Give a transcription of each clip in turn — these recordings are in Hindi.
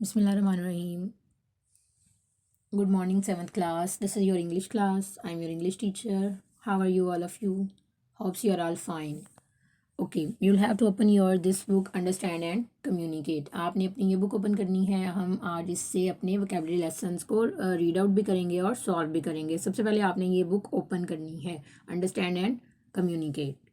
Bismillahirrahmanirrahim. Good morning, 7th class. This is your English class. I'm your English teacher. How are you, all of you? Hopes you are all fine. Okay, you'll have to open your this book, Understand and Communicate. आपने अपनी ये बुक ओपन करनी है. हम आज इससे अपने वोकेबलरी लेसन्स को रीड आउट भी करेंगे और सॉल्व भी करेंगे. सबसे पहले आपने ये बुक ओपन करनी है, Understand and Communicate.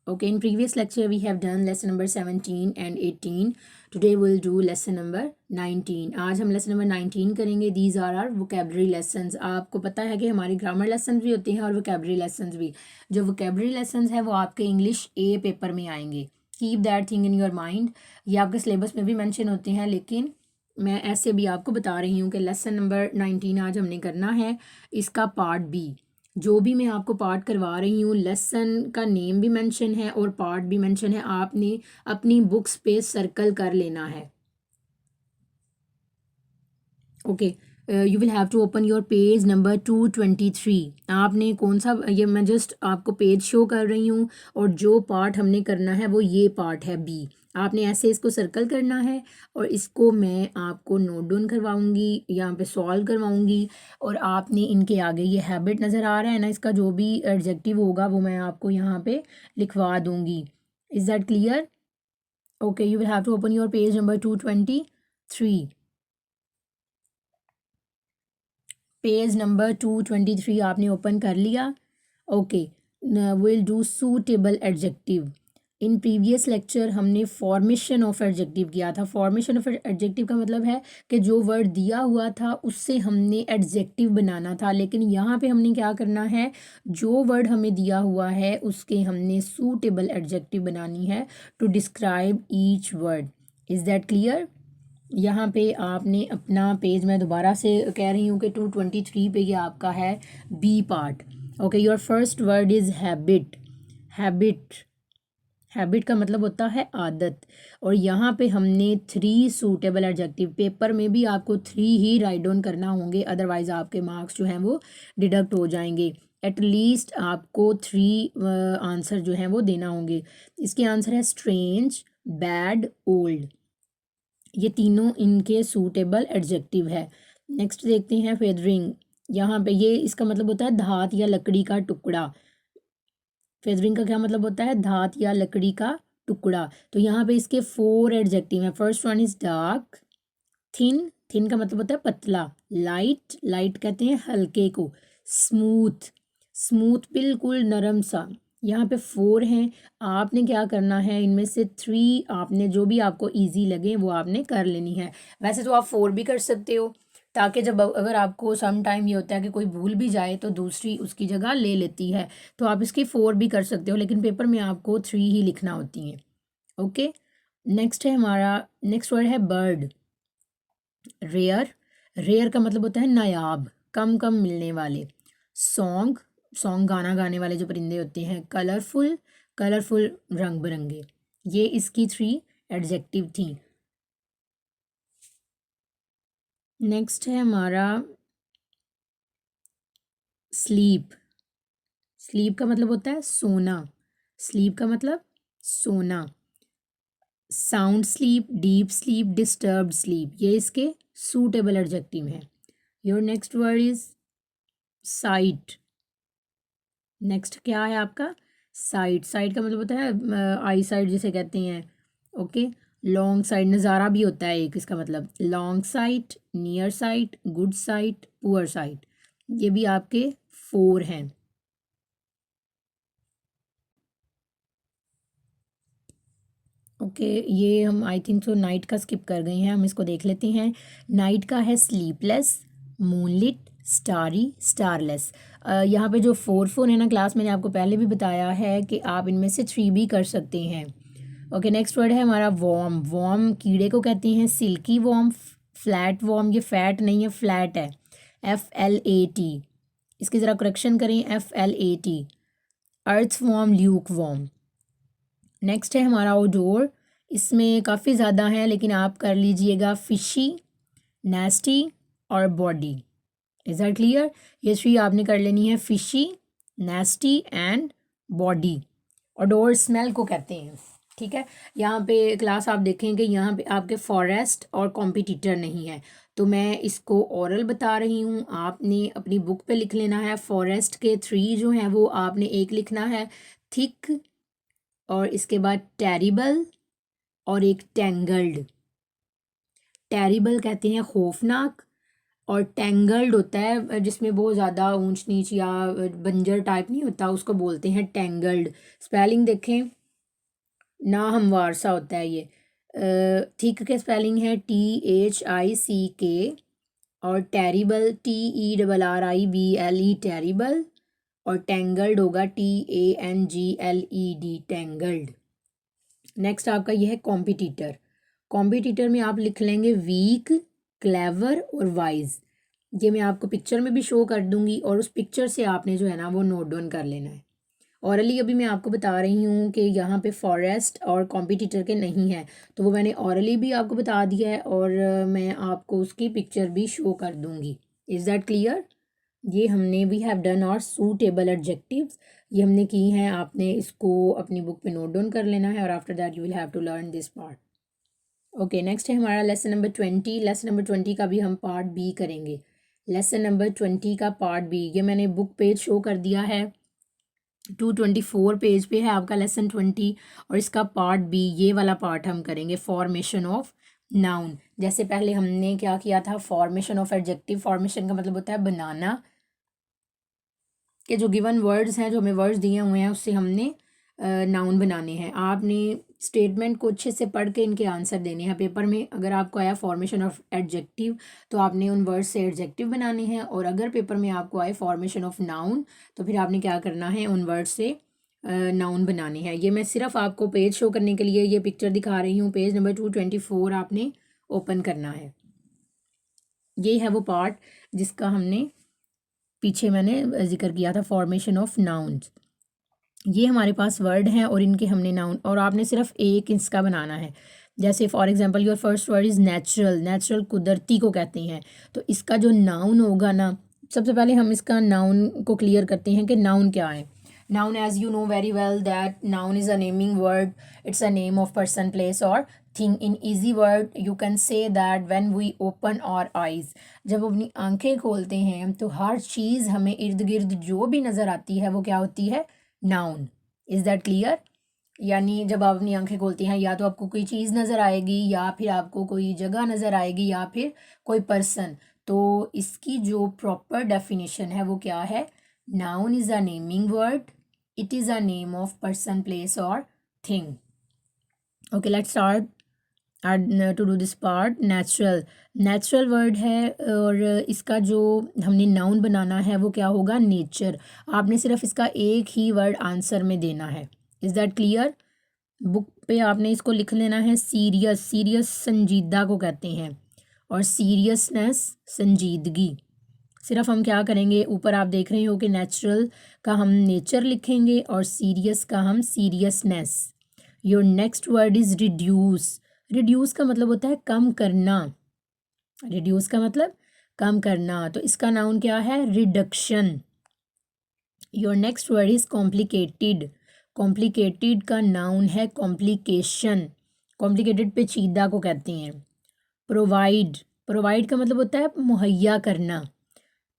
Okay, in previous lecture we have done lesson number 17 and 18. Today we'll do lesson number 19. आज हम lesson number 19 करेंगे. These are our vocabulary lessons. आपको पता है कि हमारी grammar lessons भी होती हैं और vocabulary lessons भी. जो vocabulary lessons है वो आपके English A पेपर में आएंगे. Keep that thing in your mind. ये आपके syllabus में भी mention होते हैं, लेकिन मैं ऐसे भी आपको बता रही हूँ कि lesson number 19 आज हमने करना है. इसका part B, जो भी मैं आपको पार्ट करवा रही हूँ, लेसन का नेम भी मेंशन है और पार्ट भी मेंशन है. आपने अपनी बुक्स पे सर्कल कर लेना है. Okay, you will have to open your page number 223. आपने कौन सा, ये मैं जस्ट आपको पेज शो कर रही हूँ और जो पार्ट हमने करना है वो ये पार्ट है बी. आपने ऐसे इसको सर्कल करना है और इसको मैं आपको नोट डाउन करवाऊंगी, यहाँ पे सॉल्व करवाऊंगी और आपने इनके आगे ये हैबिट नज़र आ रहा है ना, इसका जो भी एडजेक्टिव होगा वो मैं आपको यहाँ पे लिखवा दूंगी. Is that clear? Okay, you will have to open your page number 223. Page number 223 आपने ओपन कर लिया. Okay, will do suitable adjective. In previous lecture हमने फॉर्मेशन ऑफ एडजेक्टिव किया था. फॉर्मेशन ऑफ एडजेक्टिव का मतलब है कि जो वर्ड दिया हुआ था उससे हमने एडजेक्टिव बनाना था, लेकिन यहाँ पे हमने क्या करना है, जो वर्ड हमें दिया हुआ है उसके हमने सूटेबल एडजेक्टिव बनानी है to describe each word. Is that clear? यहाँ पे आपने अपना पेज, मैं दोबारा से कह रही हूँ कि 223 पे ये आपका है B part. Okay, your first word is habit. Habit, habit का मतलब होता है आदत. और यहाँ पे हमने 3 सूटेबल एडजेक्टिव, पेपर में भी आपको 3 ही राइट डाउन करना होंगे, अदरवाइज आपके मार्क्स जो हैं वो डिडक्ट हो जाएंगे. एटलीस्ट आपको 3 आंसर जो हैं वो देना होंगे. इसके आंसर है स्ट्रेंज, बैड, ओल्ड. ये तीनों इनके सूटेबल एडजेक्टिव है. नेक्स्ट देखते हैं फेदरिंग. यहाँ पे ये इसका मतलब होता है धात या लकड़ी का टुकड़ा. फेदरिंग का क्या मतलब होता है? धात या लकड़ी का टुकड़ा. तो यहाँ पे इसके 4 एडजेक्टिव हैं. First one is dark. Thin, thin का मतलब होता है पतला. लाइट, लाइट कहते हैं हल्के को. स्मूथ, स्मूथ बिल्कुल नरम सा. यहाँ पे 4 हैं. आपने क्या करना है, इनमें से 3 आपने जो भी आपको इजी लगे वो आपने कर लेनी है. वैसे तो आप 4 भी कर सकते हो, ताकि जब अगर आपको सम टाइम ये होता है कि कोई भूल भी जाए तो दूसरी उसकी जगह ले लेती है, तो आप इसके 4 भी कर सकते हो, लेकिन पेपर में आपको 3 ही लिखना होती हैं. ओके, नेक्स्ट है हमारा, नेक्स्ट वर्ड है बर्ड. रेयर, रेयर का मतलब होता है नायाब, कम कम मिलने वाले. सॉन्ग, सॉन्ग गाना गाने वाले जो परिंदे होते हैं. कलरफुल, कलरफुल रंग बिरंगे. ये इसकी 3 एडजेक्टिव थी. नेक्स्ट है हमारा स्लीप. स्लीप का मतलब होता है सोना. स्लीप का मतलब सोना. Sound sleep, deep sleep, disturbed sleep, ये इसके सूटेबल एडजेक्टिव हैं. Your next word is site. Next क्या है आपका? साइट. साइट का मतलब होता है आई साइट जिसे कहते हैं. ओके, लॉन्ग साइट, नज़ारा भी होता है एक, इसका मतलब long site, near site, good site, poor site. ये भी आपके 4 हैं. ओके, ये हम आई थिंक सो नाइट का स्किप कर गए हैं, हम इसको देख लेते हैं. नाइट का है स्लीपलेस, मूनलिट, स्टारी, स्टारलेस. यहाँ पे जो 4 है ना क्लास, मैंने आपको पहले भी बताया है कि आप इनमें से 3 भी कर सकते हैं. ओके, नेक्स्ट वर्ड है हमारा वॉर्म. वॉर्म कीड़े को कहते हैं. सिल्की वॉर्म, फ्लैट वॉर्म, ये फैट नहीं है, फ्लैट है. FLAT. इसकी ज़रा करेक्शन करें, FLAT. अर्थ वॉर्म, ल्यूक वॉर्म. नेक्स्ट है हमारा ओडोर. इसमें काफ़ी ज़्यादा हैं, लेकिन आप कर लीजिएगा फिशी, नेस्टी और बॉडी. Is that clear? ये 3 आपने कर लेनी है, fishy, नेस्टी and body. Odour smell को कहते हैं. ठीक है। यहाँ पे क्लास आप देखें कि यहाँ पे आपके फॉरेस्ट और कॉम्पिटिटर नहीं है, तो मैं इसको ओरल बता रही हूँ, आपने अपनी बुक पे लिख लेना है। फॉरेस्ट के 3 जो हैं वो आपने एक लिखना है, थिक, और इसके बाद टेरिबल, और एक टेंगल्ड। टेरिबल कहते हैं खौफनाक, और टेंगल्ड होता है जिसमें बहुत ज़्यादा ऊंच नीच या बंजर टाइप नहीं होता, उसको बोलते हैं टेंगल्ड। स्पेलिंग देखें, ना हमवार सा होता है ये। थिक के स्पेलिंग है THICK, और टेरिबल TERRIBLE टेरिबल, और टेंगल्ड होगा TANGLED टेंगल्ड। नेक्स्ट आपका ये है कॉम्पिटिटर। कॉम्पिटिटर में आप लिख लेंगे वीक, क्लेवर और वाइज। ये मैं आपको पिक्चर में भी शो कर दूंगी, और उस पिक्चर से आपने जो है ना वो नोट डाउन कर लेना है। औरली अभी मैं आपको बता रही हूँ कि यहाँ पे फॉरेस्ट और कॉम्पिटिटर के नहीं है, तो वो मैंने औरली भी आपको बता दिया है, और मैं आपको उसकी पिक्चर भी शो कर दूँगी। Is that clear? ये हमने वी हैव डन और सूटेबल एडजेक्टिव्स, ये हमने की हैं। आपने इसको अपनी बुक पे नोट डाउन कर लेना है, और after that you will have to learn this part. Okay, next है हमारा लेसन नंबर 20। लेसन नंबर 20 का भी हम पार्ट बी करेंगे। लेसन नंबर 20 का पार्ट बी, ये मैंने बुक पेज शो कर दिया है। 224 पेज पे है आपका लेसन 20, और इसका पार्ट बी, ये वाला पार्ट हम करेंगे, फॉर्मेशन ऑफ नाउन। जैसे पहले हमने क्या किया था, फॉर्मेशन ऑफ एडजेक्टिव। फॉर्मेशन का मतलब होता है बनाना, कि जो गिवन वर्ड्स हैं, जो हमें वर्ड्स दिए हुए हैं, उससे हमने नाउन बनाने हैं। आपने स्टेटमेंट को अच्छे से पढ़ के इनके आंसर देने हैं। पेपर में अगर आपको आया फॉर्मेशन ऑफ एडजेक्टिव, तो आपने उन वर्ड्स से एडजेक्टिव बनाने हैं, और अगर पेपर में आपको आए फॉर्मेशन ऑफ नाउन, तो फिर आपने क्या करना है, उन वर्ड्स से नाउन बनाने हैं। ये मैं सिर्फ आपको पेज शो करने के लिए ये पिक्चर दिखा रही हूँ। पेज नंबर 224 आपने ओपन करना है। ये है वो पार्ट जिसका हमने पीछे मैंने जिक्र किया था, फॉर्मेशन ऑफ नाउन्स। ये हमारे पास वर्ड हैं, और इनके हमने नाउन, और आपने सिर्फ एक इसका बनाना है। जैसे for example your first word is natural. Natural कुदरती को कहते हैं, तो इसका जो नाउन होगा ना, सबसे पहले हम इसका नाउन को क्लियर करते हैं कि नाउन क्या है। Noun, as you know very well that noun is a naming word. It's a name of person, place और thing. In easy word you can say that when we open our eyes, जब अपनी आंखें खोलते हैं तो हर चीज़ हमें इर्द गिर्द जो भी नज़र आती है वो क्या होती है, नाउन। Is that clear? यानी जब आप अपनी आंखें खोलती हैं, या तो आपको कोई चीज़ नज़र आएगी, या फिर आपको कोई जगह नज़र आएगी, या फिर कोई पर्सन। तो इसकी जो प्रॉपर डेफिनेशन है वो क्या है, noun is a naming word, it is a name of person, place और thing. Okay, let's start to do this part. Natural, natural word है, और इसका जो हमने नाउन बनाना है वो क्या होगा, नेचर। आपने सिर्फ इसका एक ही वर्ड आंसर में देना है। Is that clear? बुक पे आपने इसको लिख लेना है सीरियस। सीरियस संजीदा को कहते हैं, और सीरियसनेस संजीदगी। सिर्फ हम क्या करेंगे, ऊपर आप देख रहे हो कि नेचुरल का हम नेचर लिखेंगे, और सीरियस का हम seriousness. Your next word is reduce. Reduce का मतलब होता है कम करना। रिड्यूस का मतलब कम करना, तो इसका नाउन क्या है, reduction. Your next word is complicated. Complicated का नाउन है कॉम्प्लिकेशन। कॉम्प्लिकेटेड पेचीदा को कहते हैं। प्रोवाइड, प्रोवाइड का मतलब होता है मुहैया करना,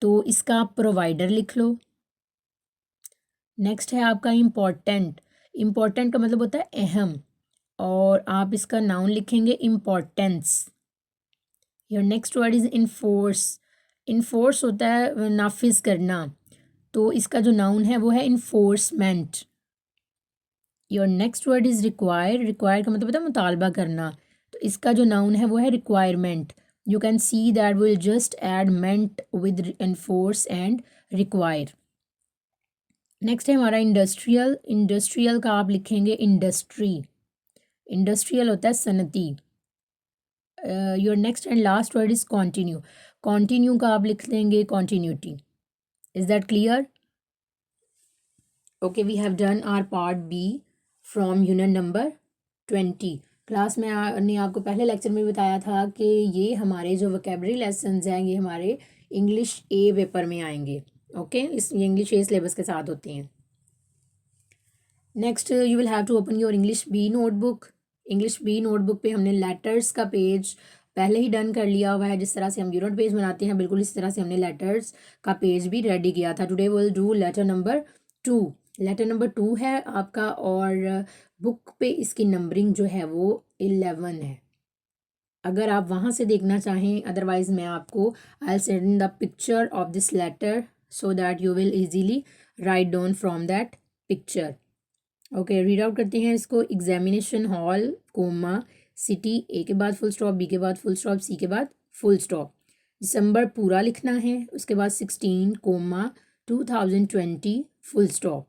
तो इसका आप प्रोवाइडर लिख लो। नेक्स्ट है आपका इम्पॉर्टेंट। इम्पॉर्टेंट का मतलब होता है अहम, और आप इसका नाउन लिखेंगे importance. Your next word is enforce. Enforce होता है नाफिज करना, तो इसका जो नाउन है वो है enforcement. Your next word is require. Require का मतलब होता है मुतालबा करना, तो इसका जो नाउन है वो है requirement. You can see that will just add ment with enforce and require. Next है हमारा इंडस्ट्रियल। इंडस्ट्रियल का आप लिखेंगे इंडस्ट्री। इंडस्ट्रियल होता है सनती। Your next and last word is continue. Continue का आप लिख देंगे continuity. Is that clear? Okay, we have done our part B from unit number 20। Class में ने आपको पहले लेक्चर में बताया था कि ये हमारे जो वोकेबलरी लेसन्स हैं ये हमारे इंग्लिश ए पेपर में आएंगे। ओके, इस इंग्लिश ए सिलेबस के साथ होते हैं। Next you will have to open your English B notebook. English B notebook पे हमने लेटर्स का पेज पहले ही डन कर लिया हुआ है। जिस तरह से हम यूनिट पेज बनाते हैं बिल्कुल इस तरह से हमने लेटर्स का पेज भी रेडी किया था। Today will do letter number 2। Letter number 2 है आपका, और बुक पे इसकी नंबरिंग जो है वो 11 है। अगर आप वहाँ से देखना चाहें, अदरवाइज मैं आपको I send the picture of this letter so that you will easily write down from that picture. Okay, read out करते हैं इसको। Examination hall comma city, A के बाद फुल स्टॉप, बी के बाद फुल स्टॉप, सी के बाद फुल स्टॉप। दिसंबर पूरा लिखना है, उसके बाद 16 comma 2020 full stop.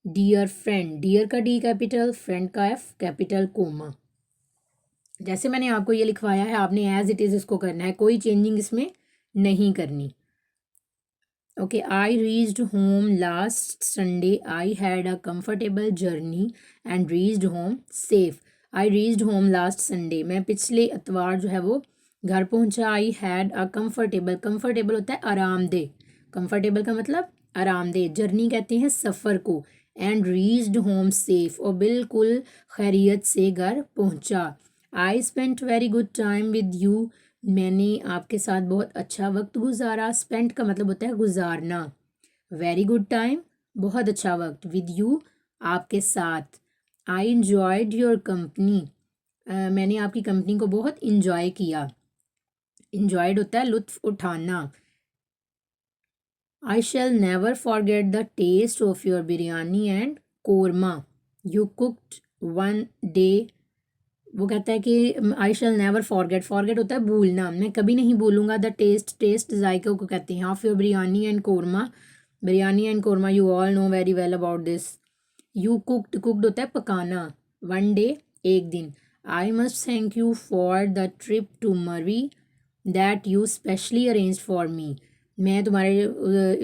Dear friend, dear का डी कैपिटल, फ्रेंड का एफ कैपिटल, कोमा। जैसे मैंने आपको ये लिखवाया है आपने एज इट इज़ इसको करना है, कोई चेंजिंग इसमें नहीं करनी। Okay, I reached home last Sunday, I had a comfortable journey and reached home safe. I reached home last Sunday, मैं पिछले इतवार जो है वो घर पहुंचा। I had a comfortable, comfortable होता है आरामदेह, कंफर्टेबल का मतलब आरामदेह, जर्नी कहते हैं सफ़र को, एंड रीच्ड होम सेफ, और बिल्कुल खैरियत से घर पहुंचा। I spent very good time with you, मैंने आपके साथ बहुत अच्छा वक्त गुजारा। स्पेंट का मतलब होता है गुजारना। वेरी गुड टाइम, बहुत अच्छा वक्त। विद यू, आपके साथ। आई इंजॉयड योर कंपनी, मैंने आपकी कंपनी को बहुत इंजॉय किया। इंजॉयड होता है लुत्फ उठाना। I shall never forget the taste of your biryani and korma you cooked one day. वो कहता है कि I shall never forget, forget होता है भूलना, मैं कभी नहीं भूलूंगा। द टेस्ट, टेस्ट जायके को कहते हैं, of your biryani and korma, biryani and korma, you all know very well about this. You cooked, cooked होता है पकाना। वन डे, एक दिन। I must thank you for the trip to Murree that you specially arrange for me, मैं तुम्हारे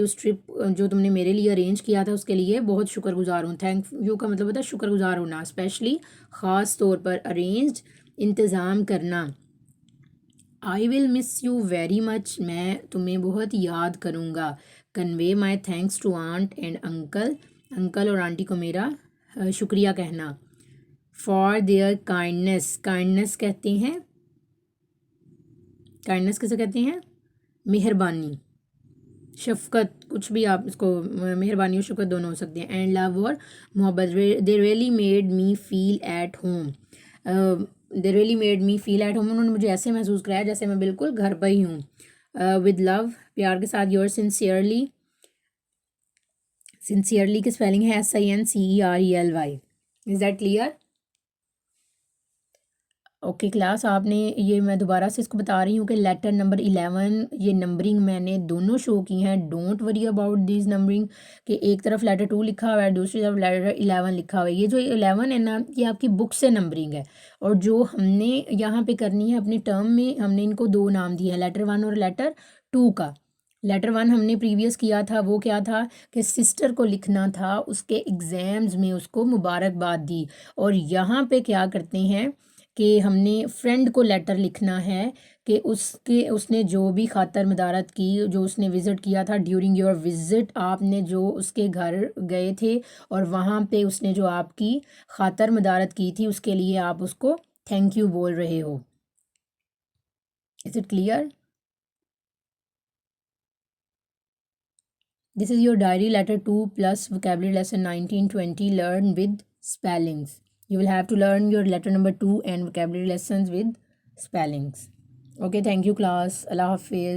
उस ट्रिप जो तुमने मेरे लिए अरेंज किया था उसके लिए बहुत शुक्रगुजार हूँ। थैंक यू का मतलब होता है शुक्रगुजार होना, स्पेशली ख़ास तौर पर, अरेंज इंतज़ाम करना। I will miss you very much, मैं तुम्हें बहुत याद करूँगा। Convey my thanks to aunt and uncle, uncle और आंटी को मेरा शुक्रिया कहना। फॉर देयर काइंडनेस, काइंडनेस कहते हैं, काइंडनेस किसे कहते हैं, मेहरबानी, शफ़क़त, कुछ भी आप इसको मेहरबानी और शफ़क़त दोनों हो सकते हैं। एंड लव और मोहब्बत, they really made me feel at home, they really made me feel at home, उन्होंने मुझे ऐसे महसूस कराया जैसे मैं बिल्कुल घर पर ही हूँ। विद लव, प्यार के साथ। योर सिंसियरली, सिंसियरली की स्पेलिंग है SINCERELY। Is that clear? Okay class, आपने ये, मैं दोबारा से इसको बता रही हूँ कि लेटर नंबर 11, ये नंबरिंग मैंने दोनों शो की हैं। Don't worry about this numbering कि एक तरफ लेटर 2 लिखा हुआ है, दूसरी तरफ लेटर 11 लिखा हुआ है। ये जो 11 है ना, ये आपकी बुक से नंबरिंग है, और जो हमने यहाँ पे करनी है अपने टर्म में, हमने इनको 2 नाम दिए हैं, लेटर 1 और लेटर 2 का। लेटर 1 हमने प्रीवियस किया था, वो क्या था कि सिस्टर को लिखना था, उसके एग्ज़ाम्स में उसको मुबारकबाद दी। और यहाँ पे क्या करते हैं कि हमने फ्रेंड को लेटर लिखना है कि उसने जो भी खातर मदारत की, जो उसने विज़िट किया था, ड्यूरिंग योर विज़िट, आपने जो उसके घर गए थे और वहाँ पे उसने जो आपकी खातर मदारत की थी, उसके लिए आप उसको थैंक यू बोल रहे हो। Is it clear? This is your diary, letter 2 plus vocabulary lesson 1920, learn with spellings. You will have to learn your letter number 2 and vocabulary lessons with spellings. Okay, thank you class. Allah Hafiz.